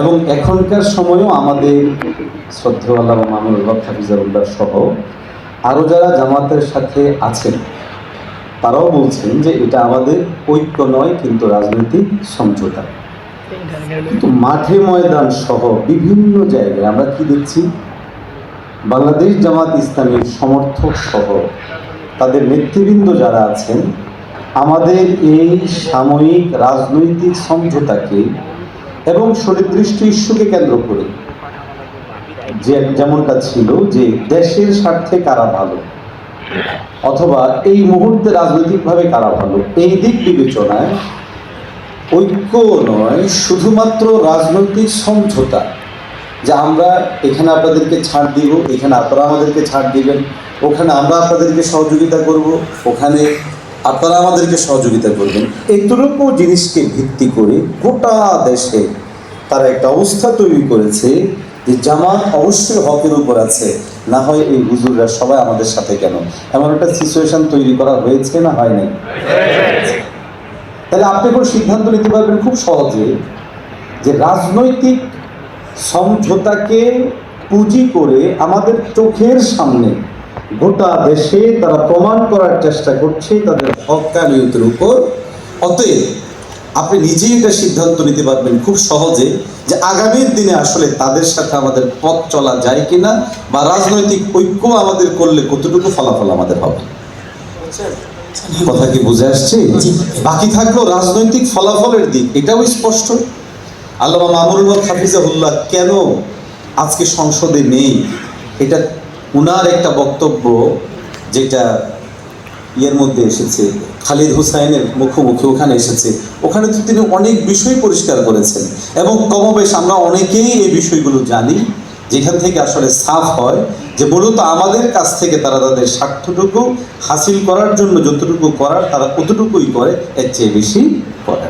এবং এখনকার সময়েও আমাদের শ্রদ্ধেয় আল্লামা মামুনুল হক হাফিজাহুল্লাহ সহ আরও যারা জামাতের সাথে আছেন তারাও বলছেন যে এটা আমাদের ঐক্য নয়, কিন্তু রাজনৈতিক সমঝোতা। কিন্তু মাঠে ময়দান সহ বিভিন্ন জায়গায় আমরা কি দেখছি, বাংলাদেশ জামাত ইসলামীর সমর্থক সহ তাদের নেতৃবৃন্দ যারা আছেন আমাদের এই সাময়িক রাজনৈতিক সমঝোতাকে এবং সুনির্দিষ্ট ইস্যুকে কেন্দ্র করে যেমনটা ছিল যে দেশের স্বার্থে কারা ভালো অথবা এই মুহূর্তে রাজনৈতিকভাবে কারা ভালো, এই দিক বিবেচনায় ঐক্য নয়, শুধুমাত্র রাজনৈতিক সমঝোতা, যে আমরা এখানে আপনাদেরকে ছাড় দিব, এখানে আপনারা আমাদেরকে ছাড় দিবেন, ওখানে আমরা আপনাদেরকে সহযোগিতা করব, ওখানে আপনারা আমাদেরকে সহযোগিতা করবেন, এইটুকু জিনিসকে ভিত্তি করে গোটা দেশে তারা একটা অবস্থা তৈরি করেছে যে জামাত অবশ্যই হকের উপর আছে, না হয় এই হুজুররা সবাই আমাদের সাথে কেন, এমন একটা সিচুয়েশন তৈরি করা হয়েছে না হয় নাই? তাহলে আপনি কোনো সিদ্ধান্ত নিতে পারবেন খুব সহজে যে রাজনৈতিক সমঝোতাকে পুঁজি করে আমাদের চোখের সামনে গোটা দেশে তারা প্রমাণ করার চেষ্টা করছে তাদের হক্কানিয়তের উপর। অতএব আপনি নিজেই এটা সিদ্ধান্ত নিতে পারবেন খুব সহজে যে আগামীর দিনে আসলে তাদের সাথে আমাদের পথ চলা যায় কিনা, বা রাজনৈতিক ঐক্য আমাদের করলে কতটুকু ফলাফল আমাদের হবে। কথা কি বুঝে আসছে? বাকি থাকলো রাজনৈতিক ফলাফলের দিক, এটাও স্পষ্ট। আল্লামা মামুনুল হক হাফিজাহুল্লাহ কেন আজকে সংসদে নেই, এটা উনার একটা বক্তব্য যেটা ইয়ের মধ্যে এসেছে, খালিদ হুসাইনের মুখোমুখি ওখানে এসেছে, ওখানে তো তিনি অনেক বিষয় পরিষ্কার করেছেন এবং কমবেশ আমরা অনেকেই এই বিষয়গুলো জানি, যেখান থেকে আসলে সাফ হয় যে মূলত আমাদের কাছ থেকে তারা তাদের স্বার্থটুকু হাসিল করার জন্য যতটুকু করার তারা কতটুকুই করে, এর চেয়ে বেশি করে।